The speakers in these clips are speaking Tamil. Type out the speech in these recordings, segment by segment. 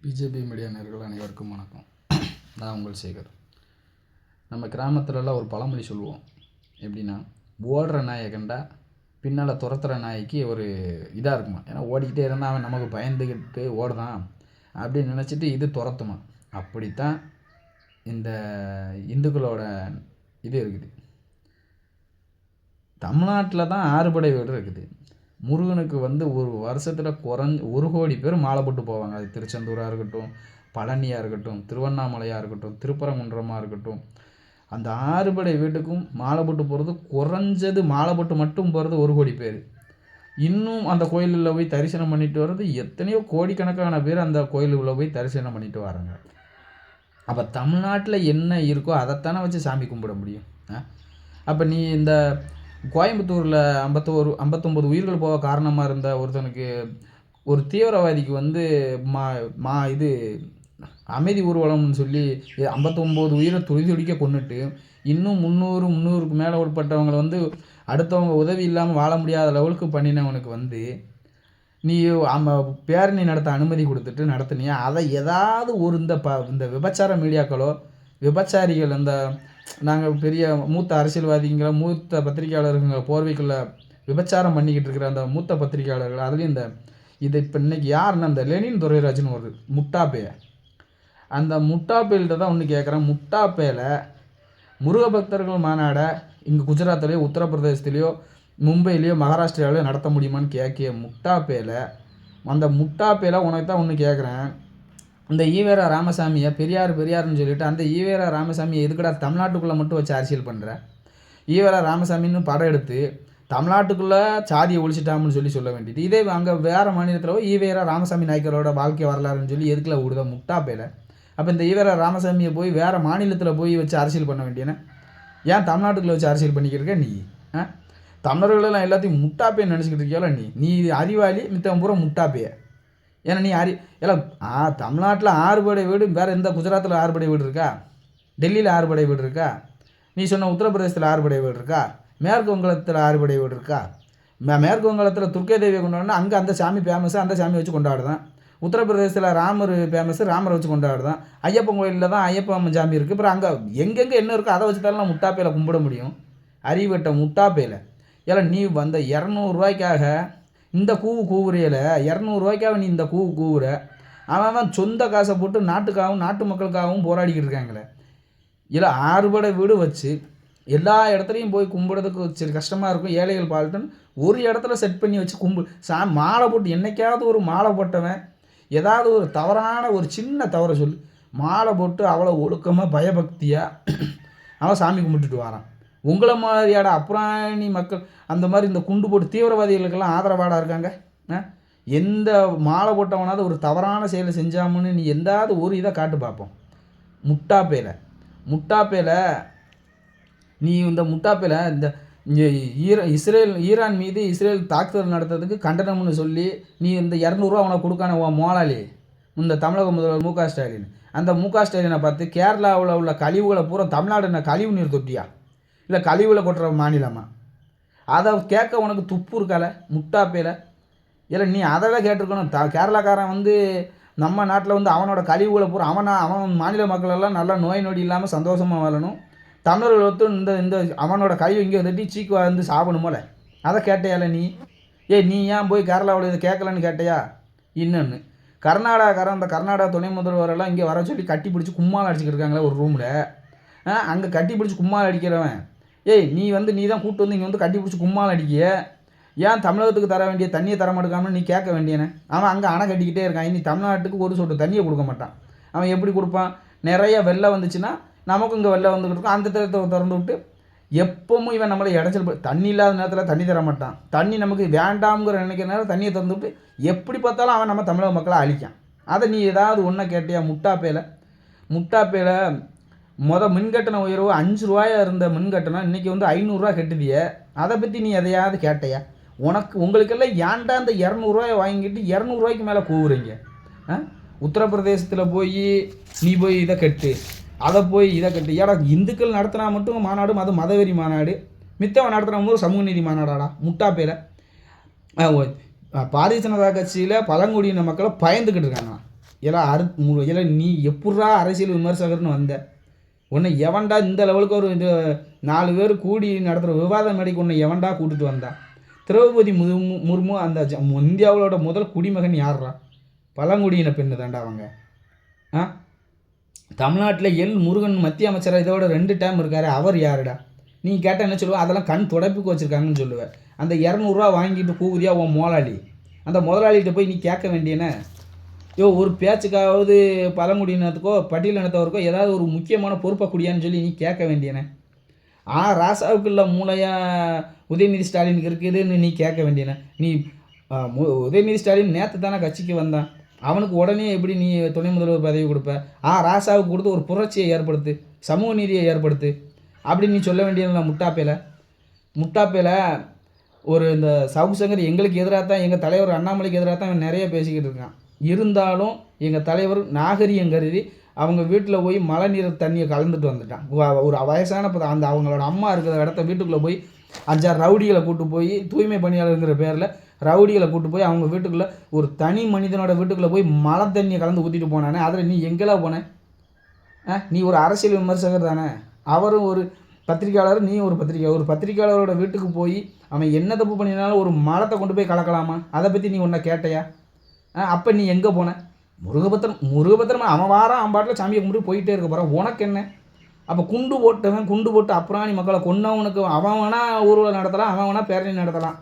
பிஜேபி மீடியா நேயர்கள் அனைவருக்கும் வணக்கம். நான் உங்கள் சேகர். நம்ம கிராமத்துலலாம் ஒரு பழமொழி சொல்லுவோம். எப்படின்னா, ஓடுற நாயை கண்டா பின்னால் துரத்துற நாய்க்கு ஒரு இதாக இருக்குமா. ஏன்னா ஓடிக்கிட்டே இருந்தால் அவன் நமக்கு பயந்துக்கிட்டு ஓடுதான் அப்படின்னு நினச்சிட்டு இது துரத்துமா. அப்படித்தான் இந்த இந்துக்களோட இது இருக்குது. தமிழ்நாட்டில் தான் 6 படை வீடு இருக்குது. முருகனுக்கு ஒரு வருஷத்தில் 1 கோடி பேர் மாலை போட்டு போவாங்க. அது திருச்செந்தூராக இருக்கட்டும், பழனியாக இருக்கட்டும், திருவண்ணாமலையாக இருக்கட்டும், திருப்பரங்குன்றமாக இருக்கட்டும். அந்த 6 படை வீட்டுக்கும் மாலை போட்டு போகிறது குறைஞ்சது மாலை போட்டு மட்டும் போகிறது 1 கோடி பேர். இன்னும் அந்த கோயிலில் போய் தரிசனம் பண்ணிட்டு வர்றது எத்தனையோ கோடிக்கணக்கான பேர் அந்த கோயிலுக்குள்ளே போய் தரிசனம் பண்ணிட்டு வராங்க. அப்போ தமிழ்நாட்டில் என்ன இருக்கோ அதைத்தானே வச்சு சாமி கும்பிட முடியும். அப்போ நீ இந்த கோயம்புத்தூரில் 59 உயிர்கள் போக காரணமாக இருந்த ஒருத்தனுக்கு ஒரு தீவிரவாதிக்கு இது அமைதி ஊர்வலம்னு சொல்லி 59 உயிரை துடிக்க கொண்டுட்டு இன்னும் 300க்கு மேலே உட்பட்டவங்களை அடுத்தவங்க உதவி இல்லாமல் வாழ முடியாத லெவலுக்கு பண்ணினவனுக்கு நீ பேரணி நடத்த அனுமதி கொடுத்துட்டு நடத்துனியா? அதை ஏதாவது ஒரு இந்த விபச்சார மீடியாக்களோ விபச்சாரிகள் நாங்கள் பெரிய மூத்த அரசியல்வாதிங்கிற மூத்த பத்திரிகையாளருங்க போர்வைக்குள்ள விபச்சாரம் பண்ணிக்கிட்டு இருக்கிற அந்த மூத்த பத்திரிகையாளர்கள் அதுலேயும் இது இப்போ இன்றைக்கி யாருன்னா இந்த லெனின் துரைராஜ்னு ஒரு முட்டாப்பைய அந்த முட்டாப்பையில்கிட்ட தான் ஒன்று கேட்குறேன். முட்டாப்பையில் முருக பக்தர்கள் மாநாடை இங்கே குஜராத்லேயோ உத்தரப்பிரதேசத்துலேயோ மும்பையிலையோ மகாராஷ்டிராவிலையோ நடத்த முடியுமான்னு கேட்க முட்டாப்பையில் அந்த முட்டாப்பையில் உனக்கு தான் ஒன்று கேட்குறேன். இந்த ஈவேரா ராமசாமியை பெரியார்னு சொல்லிவிட்டு அந்த ஈவேரா ராமசாமியை எதுக்கடா தமிழ்நாட்டுக்குள்ளே மட்டும் வச்சு அரசியல் பண்ணுற? ஈவேரா ராமசாமின்னு படம் எடுத்து தமிழ்நாட்டுக்குள்ளே சாதியை ஒழிச்சிட்டாம்னு சொல்ல வேண்டியது. இதே அங்கே வேறு மாநிலத்தில் ஈவேரா ராமசாமி நாயக்கரோட வாழ்க்கை வரலாறுன்னு சொல்லி எதுக்குள்ள விடுத முட்டாப்பையில்? அப்போ இந்த ஈவேரா ராமசாமியை போய் வேறு மாநிலத்தில் போய் வச்சு அரசியல் பண்ண வேண்டியன ஏன் தமிழ்நாட்டுக்குள்ளே வச்சு அரசியல் பண்ணிக்கிருக்க நீ? தமிழர்களெல்லாம் எல்லாத்தையும் முட்டாப்பையை நினச்சிக்கிட்டு இருக்கியால நீ அறிவாளி மித்தம் பூரா முட்டாப்பைய. ஏன்னா நீ தமிழ்நாட்டில் 6 படை வீடு வேறு எந்த குஜராத்தில் 6 படை வீடு இருக்கா? டெல்லியில் 6 படை வீடு இருக்கா? நீ சொன்ன உத்தரப்பிரதேசத்தில் 6 படை வீடு இருக்கா? மேற்கு வங்கத்தில் 6 படை வீடு இருக்கா? மேற்கு வங்கத்தில் துர்க்கை தேவியை கொண்டாடினா அங்கே அந்த சாமி ஃபேமஸு, அந்த சாமி வச்சு கொண்டாடுதான். உத்தரப்பிரதேசத்தில் ராமர் ஃபேமஸு, ராமரை வச்சு கொண்டாடுதான். ஐயப்பன் கோயிலில் தான் ஐயப்பன் சாமி இருக்குது. அப்புறம் அங்கே எங்கெங்கே என்ன இருக்கோ அதை வச்சு தானே முட்டாப்பையில் கும்பிட முடியும். அறிவட்ட முட்டாப்பையில் ஏன்னா நீ 200 ரூபாய்க்காக இந்த கூவுறையில் 200 ரூபாய்க்காக நீ இந்த கூவுற அவன் சொந்த காசை போட்டு நாட்டுக்காகவும் நாட்டு மக்களுக்காகவும் போராடிக்கிட்டு இருக்காங்களே. இல்லை 6 படை வீடு வச்சு எல்லா இடத்துலையும் போய் கும்பிடுறதுக்கு சரி கஷ்டமாக இருக்கும். ஏழைகள் பால்ட்டுன்னு ஒரு இடத்துல செட் பண்ணி வச்சு மாலை போட்டு என்னைக்காவது ஒரு மாலை போட்டவன் ஏதாவது ஒரு தவறான ஒரு சின்ன தவறை சொல்லி மாலை போட்டு அவ்வளோ ஒழுக்கமாக பயபக்தியாக அவன் சாமி கும்பிட்டுட்டு வரான். உங்களை மாதிரியாட அப்புறாணி மக்கள் அந்த மாதிரி இந்த குண்டு போட்டு தீவிரவாதிகளுக்கெல்லாம் ஆதரவாடாக இருக்காங்க. எந்த மாலை போட்டவனாவது ஒரு தவறான செயலை செஞ்சாமுன்னு நீ எந்தாவது ஒரு இதை காட்டு பார்ப்போம். முட்டாப்பையில் நீ இந்த முட்டாப்பையில் இந்த ஈரான் மீது இஸ்ரேல் தாக்குதல் நடத்துறதுக்கு கண்டனம்னு சொல்லி நீ இந்த 200 ரூபா அவனை கொடுக்கான மோலாளி இந்த தமிழக முதல்வர் மு.க. ஸ்டாலின் அந்த மு.க. ஸ்டாலினை பார்த்து கேரளாவில் உள்ள கழிவுகளை பூரா தமிழ்நாடு என்ன கழிவு நீர் தொட்டியா இல்லை கழிவில் கொட்டுற மாநிலமா? அதை கேட்க உனக்கு துப்பு இருக்கால முட்டாப்பையில்? இல்லை நீ அதெல்லாம் கேட்டிருக்கணும். கேரளாக்காரன் நம்ம நாட்டில் அவனோட கழிவுகளை பூரா அவன் மாநில மக்களெல்லாம் நல்லா நோய் நொடி இல்லாமல் சந்தோஷமாக வாழணும். தமிழர்கள் இந்த அவனோட கழிவு இங்கே வந்துட்டு சீக்கு சாப்பிடணுமோல அதை கேட்டையால நீ? நீ ஏன் போய் கேரளாவில் இதை கேட்கலன்னு கேட்டையா? இன்னொன்று கர்நாடகாக்காரன் அந்த கர்நாடகா துணை முதல்வரெல்லாம் இங்கே வர சொல்லி கட்டி பிடிச்சி கும்மால் அடிச்சுக்கிட்டு இருக்காங்களே ஒரு ரூமில். அங்கே கட்டி பிடிச்சி கும்மால் அடிக்கிறவன் நீ தான் கூப்பிட்டு இங்கே கட்டி பிடிச்சி கும்மால் அடிக்கிய. ஏன் தமிழகத்துக்கு தர வேண்டிய தண்ணியை தர மாட்டேக்காமல் நீ கேட்க வேண்டியன? அவன் அங்கே அணை கட்டிக்கிட்டே இருக்கான். இனி தமிழ்நாட்டுக்கு ஒரு சொட்டு தண்ணியை கொடுக்க மாட்டான். அவன் எப்படி கொடுப்பான்? நிறைய வெள்ளம் வந்துச்சுன்னா நமக்கும் இங்கே வெள்ளம் வந்துக்கிட்டு இருக்கும். அந்த திறத்தை திறந்து விட்டு எப்பவும் இவன் நம்மளை இடைச்சல் தண்ணி இல்லாத நேரத்தில் தண்ணி தர மாட்டான். தண்ணி நமக்கு வேண்டாம்ங்கிற நினைக்கிற நேரம் தண்ணியை திறந்து விட்டு எப்படி பார்த்தாலும் அவன் நம்ம தமிழக மக்களை அழிக்கான். அதை நீ ஏதாவது ஒன்றை கேட்டியா? முட்டாப்பையில் மின்கட்டண உயர்வு 5 ரூபாயா இருந்த மின்கட்டணம் இன்றைக்கி 500 ரூபா கட்டுதிய. அதை பற்றி நீ எதையாவது கேட்டையா? உங்களுக்கெல்லாம் ஏன்டா இந்த 200 ரூபாயை வாங்கிட்டு 200 ரூபாய்க்கு மேலே கூவுறீங்க? உத்தரப்பிரதேசத்தில் நீ போய் இதை கட்டு, அதை போய் இதை கட்டு. ஏடா இந்துக்கள் நடத்தினா மட்டும் மாநாடு அது மதவெறி மாநாடு, மித்தவன் நடத்தினா போது சமூக நீதி மாநாடாடா முட்டாப்பையில்? பாரதிய ஜனதா கட்சியில் பழங்குடியின மக்களை பயந்துக்கிட்டு இருக்காங்க. எல்லாம் நீ எப்பட்றா அரசியல் விமர்சகர்னு வந்த? உன்னை எவன்டா இந்த லெவலுக்கு ஒரு இது 4 பேர் கூடி நடத்துகிற விவாத மேடைக்கு உன்னை எவன்டா கூட்டிட்டு வந்தான்? திரௌபதி முர்மு அந்த இந்தியாவோட முதல் குடிமகன் யார்ரா? பழங்குடியின பெண்ணு தாண்டா அவங்க. தமிழ்நாட்டில் முருகன் மத்திய அமைச்சராக இதோட 2 டேம் இருக்காரு, அவர் யாருடா? நீ கேட்டால் என்ன சொல்லுவேன்? அதெல்லாம் கண் துடைப்புக்கு வச்சுருக்காங்கன்னு சொல்லுவேன். அந்த 200 வாங்கிட்டு கூகுதியா உன் முதலாளி, அந்த முதலாளிகிட்ட போய் நீ கேட்க வேண்டியன, ஒரு பேச்சுக்காவது பழங்குடியினத்துக்கோ பட்டியலினத்தவருக்கோ ஏதாவது ஒரு முக்கியமான பொறுப்பை கூடியான்னு சொல்லி நீ கேட்க வேண்டியன. ராசாவுக்கு இல்லை மூளையா உதயநிதி ஸ்டாலினுக்கு இருக்குதுன்னு நீ கேட்க வேண்டியன. நீ உதயநிதி ஸ்டாலின் நேற்று தானே கட்சிக்கு வந்தான், அவனுக்கு உடனே எப்படி நீ துணை முதல்வர் பதவி கொடுப்ப? ராசாவுக்கு கொடுத்து ஒரு புரட்சியை ஏற்படுத்து, சமூக நீதியை ஏற்படுத்து அப்படின்னு நீ சொல்ல வேண்டியதில்லை. முட்டாப்பேல ஒரு இந்த சவுக்கு சங்கர் எங்களுக்கு எதிராக தான், எங்கள் தலைவர் அண்ணாமலைக்கு எதிராக தான் நிறைய பேசிக்கிட்டு இருக்கான். இருந்தாலும் எங்கள் தலைவர் நாகரிகம் கருதி அவங்க வீட்டில் போய் மழை நீர் தண்ணியை கலந்துட்டு வந்துட்டான். ஒரு வயசான அந்த அவங்களோட அம்மா இருக்கிற இடத்த வீட்டுக்குள்ளே போய் 5-6 ரவுடிகளை கூட்டு போய், தூய்மை பணியாளருங்கிற பேரில் ரவுடிகளை கூட்டு போய் அவங்க வீட்டுக்குள்ளே, ஒரு தனி மனிதனோட வீட்டுக்குள்ளே போய் மழை தண்ணியை கலந்து ஊற்றிட்டு போனானே, அதில் நீ எங்கெல்லாம் போன? நீ ஒரு அரசியல் விமர்சகர் தானே, அவரும் ஒரு பத்திரிக்கையாளர், நீ ஒரு பத்திரிக்கையாளரோட வீட்டுக்கு போய் அவன் என்ன தப்பு பண்ணினாலும் ஒரு மலத்தை கொண்டு போய் கலக்கலாமா? அதை பற்றி நீ ஒன்றை கேட்டையா? அப்போ நீ எங்கே போன? முருகபத்திரம் அவன் வாரான், அவன் பாட்டில் சாமியை கும்பிட்டு போயிட்டே இருக்க போகிறான், உனக்கு என்ன? அப்போ குண்டு போட்டு அப்புறாணி மக்களை கொன்னவனுக்கு அவன் வேணால் ஊர்வலம் நடத்தலாம், அவன் வேணால் பேரணி நடத்தலாம்.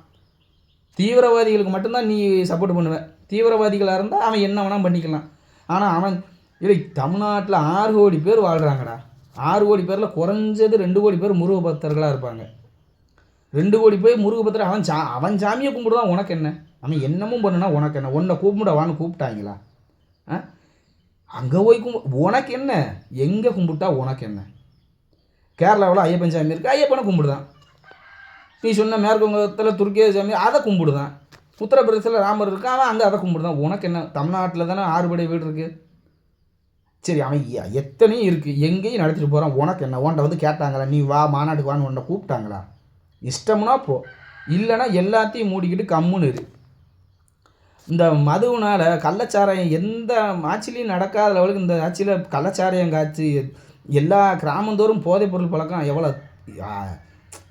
தீவிரவாதிகளுக்கு மட்டும்தான் நீ சப்போர்ட் பண்ணுவேன். தீவிரவாதிகளாக இருந்தால் அவன் என்ன வேணால் பண்ணிக்கலாம். ஆனால் அவன் இல்லை, தமிழ்நாட்டில் 6 கோடி பேர் வாழ்கிறாங்கடா. 6 கோடி பேரில் குறைஞ்சது 2 கோடி பேர் முருகபக்தர்களாக இருப்பாங்க. 2 கோடி பேர் முருகபக்தர். அவன் சாமியை கும்பிடுதான், உனக்கு என்ன? அவன் என்னமும் பண்ணுனா உனக்கு என்ன? உன்னை கூப்பிடவான்னு கூப்பிட்டாங்களா? அங்கே போய் உனக்கு என்ன? எங்கே கும்பிட்டா உனக்கு என்ன? கேரளாவில் ஐயப்பன் சாமி இருக்குது, ஐயப்பனை கும்பிடுதான். நீ சொன்ன மேற்கு வங்கத்தில் துர்க்கே சாமி, அதை கும்பிடுதான். உத்தரப்பிரதேசத்தில் ராமர் இருக்கு, அவன் அங்கே அதை கும்பிடுதான். உனக்கு என்ன? தமிழ்நாட்டில் தானே 6 படை வீடு இருக்குது. சரி, அவன் எத்தனையும் இருக்குது, எங்கேயும் நடத்திட்டு போகிறான், உனக்கு என்ன? உன்ட்ட வந்து கேட்டாங்களா? நீ வா மாநாட்டுக்கு வான்னு உன்னை கூப்பிட்டாங்களா? இஷ்டம்னா போ, இல்லைன்னா எல்லாத்தையும் மூடிக்கிட்டு கம்முன்னு இரு. இந்த மதுவினால் கள்ளச்சாராயம் எந்த ஆட்சிலையும் நடக்காத லெவலுக்கு இந்த ஆட்சியில் கள்ளச்சாராயம் காய்ச்சி எல்லா கிராமந்தோறும் போதைப் பொருள் பழக்கம் எவ்வளோ,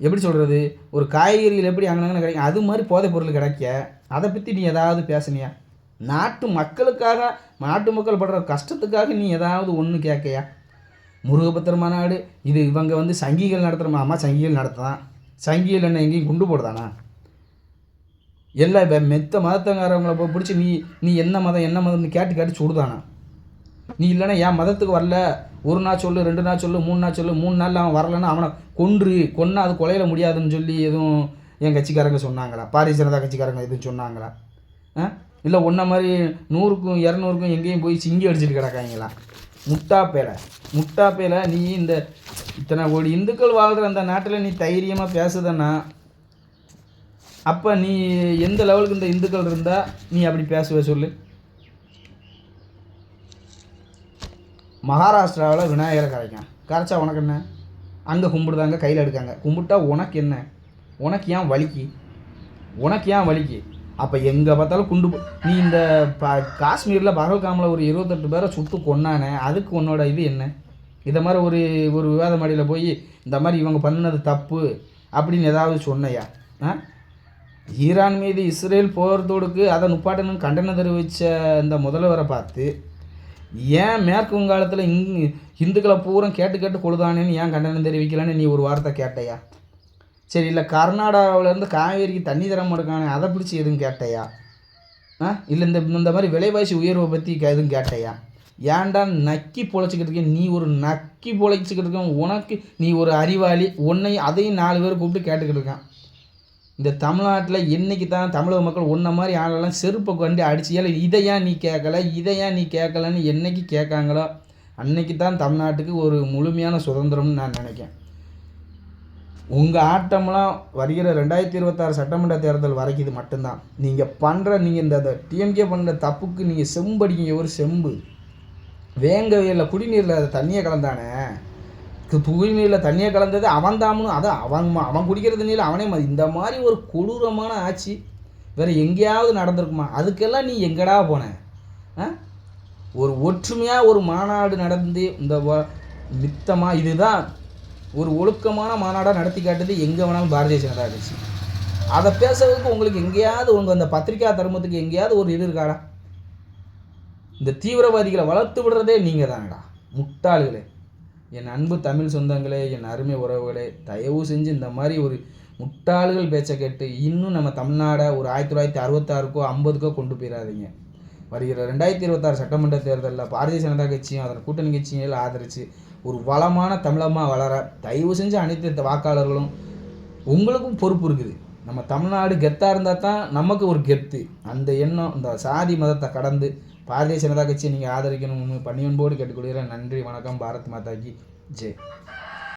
எப்படி சொல்கிறது, ஒரு காய்கறிகள் எப்படி அங்கனங்கன்னு கிடைக்கும், அது மாதிரி போதைப் பொருள் கிடைக்க. அதை பற்றி நீ ஏதாவது பேசுனியா? நாட்டு மக்களுக்காக, நாட்டு மக்கள் படுற கஷ்டத்துக்காக நீ ஏதாவது ஒன்று கேட்கையா? முருகபத்திர மாநாடு இது இவங்க வந்து சங்கிகள் நடத்துகிறோமா? அம்மா சங்கிகள் நடத்துதான். சங்கிகள் என்ன எங்கேயும் குண்டு போடுதானா? எல்லாம் இப்போ மெத்த மதத்தங்காரவங்களை போய் பிடிச்சி நீ என்ன மதம்னு கேட்டு சுடுதானா? நீ இல்லைன்னா என் மதத்துக்கு வரல, 1 நாள் சொல்லு, 2 நாள் சொல்லு, 3 நாள் சொல்லு, 3 நாளில் அவன் வரலன்னா அவனை கொன்னா அது கொலையில முடியாதுன்னு சொல்லி எதுவும் என் கட்சிக்காரங்க சொன்னாங்களா? பாரதிய ஜனதா கட்சிக்காரங்க எதுவும் சொன்னாங்களா? இல்லை ஒன்றை மாதிரி 100க்கும் 200க்கும் எங்கேயும் போய் சிங்கி அடிச்சுட்டு கிடக்காங்களா? முட்டாப்பேல நீ இந்த இத்தனை கோடி இந்துக்கள் வாழ்கிற அந்த நாட்டில் நீ தைரியமாக பேசுதன்னா, அப்போ நீ எந்த லெவலுக்கு இந்த இந்துக்கள் இருந்தால் நீ அப்படி பேசுவே சொல்லு? மகாராஷ்டிராவில் விநாயகரை கரைச்சா உனக்கு என்ன? அங்கே கும்பிடுதாங்க, கையில் எடுக்காங்க, கும்பிட்டா உனக்கு என்ன? உனக்கு ஏன் வலிக்கு? அப்போ எங்கே பார்த்தாலும் நீ இந்த காஷ்மீரில் பகல்காமில் ஒரு 28 பேரை சுட்டு கொன்னானே, அதுக்கு உன்னோட இது என்ன? இதை மாதிரி ஒரு விவாத மாடியில் போய் இந்த மாதிரி இவங்க பண்ணினது தப்பு அப்படின்னு ஏதாவது சொன்னையா? ஈரான் மீது இஸ்ரேல் போர் தொடுக்கு அதை நுப்பாட்டணும்னு கண்டனம் தெரிவித்த இந்த முதல்வரை பார்த்து ஏன் மேற்கு வங்காளத்தில் இந்துக்களை பூரா கேட்டு கொழுதானேன்னு ஏன் கண்டனம் தெரிவிக்கலான்னு நீ ஒரு வார்த்தை கேட்டையா? சரி, இல்லை கர்நாடகாவிலேருந்து காவேரிக்கு தண்ணி தர மாட்டேக்கானே, அதை பிடிச்சி எதுவும் கேட்டையா? இல்லை இந்த மாதிரி விலைவாசி உயர்வை பற்றி எதுவும் கேட்டையா? ஏன்டா நக்கி பொழைச்சிக்கிட்டு இருக்கேன்? நீ ஒரு நக்கி பொழைச்சிக்கிட்டு இருக்க, உனக்கு நீ ஒரு அறிவாளி, அதையும் 4 பேர் கூப்பிட்டு கேட்டுக்கிட்டு இருக்கான். இந்த தமிழ்நாட்டில் என்றைக்கு தான் தமிழக மக்கள் ஒன்றை மாதிரி ஆளெல்லாம் செருப்பை கொண்டு அடிச்சு, ஏழை இதை ஏன் நீ கேட்கலன்னு என்றைக்கு கேட்காங்களோ அன்னைக்கு தான் தமிழ்நாட்டுக்கு ஒரு முழுமையான சுதந்திரம்னு நான் நினைக்கிறேன். உங்கள் ஆட்டம்லாம் வருகிற 2026 சட்டமன்ற தேர்தல் வரைக்கும் இது மட்டும்தான். நீங்கள் இந்த டிஎம்கே பண்ணுற தப்புக்கு நீங்கள் செம்படிங்க, ஒரு செம்பு வேங்கவையில் குடிநீரில் அதை தண்ணியை கலந்தானே, குடிநீரில் தண்ணியை கலந்தது அவன் தாமுன்னு, அதை அவன் குடிக்கிற தண்ணியில் அவனே இந்த மாதிரி ஒரு கொடூரமான ஆட்சி வேறு எங்கேயாவது நடந்திருக்குமா? அதுக்கெல்லாம் நீ எங்கடா போன? ஒரு ஒற்றுமையாக ஒரு மாநாடு நடந்து இந்த மித்தமாக இதுதான் ஒரு ஒழுக்கமான மாநாடாக நடத்தி காட்டுது எங்கே வேணாலும் பாரதிய ஜனதா கட்சி. அதை பேசுறதுக்கு உங்களுக்கு எங்கேயாவது உங்கள் அந்த பத்திரிகா தர்மத்துக்கு எங்கேயாவது ஒரு இது இருக்காடா? இந்த தீவிரவாதிகளை வளர்த்து விடுறதே நீங்கள் தானடா முட்டாள்களே. என் அன்பு தமிழ் சொந்தங்களே, என் அருமை உறவுகளே, தயவு செஞ்சு இந்த மாதிரி ஒரு முட்டாள்கள் பேச்சை கேட்டு இன்னும் நம்ம தமிழ்நாடை ஒரு 1966க்கோ 50க்கோ கொண்டு போயிடாதீங்க. வருகிற 2026 சட்டமன்ற தேர்தலில் பாரதிய ஜனதா கட்சியும் அதன் கூட்டணி கட்சிகள் ஆதரித்து ஒரு வளமான தமிழமாக வளர தயவு செஞ்சு அனைத்து வாக்காளர்களும் உங்களுக்கும் பொறுப்பு இருக்குது. நம்ம தமிழ்நாடு கெத்தாக இருந்தால் தான் நமக்கு ஒரு கெத்து. அந்த எண்ணம் இந்த சாதி மதத்தை கடந்து பாரதிய ஜனதா கட்சியை நீங்கள் ஆதரிக்கணும்னு பணியன்போடு கேட்டுக்கொள்கிறேன். நன்றி, வணக்கம். பாரத் மாதா கி ஜெய்.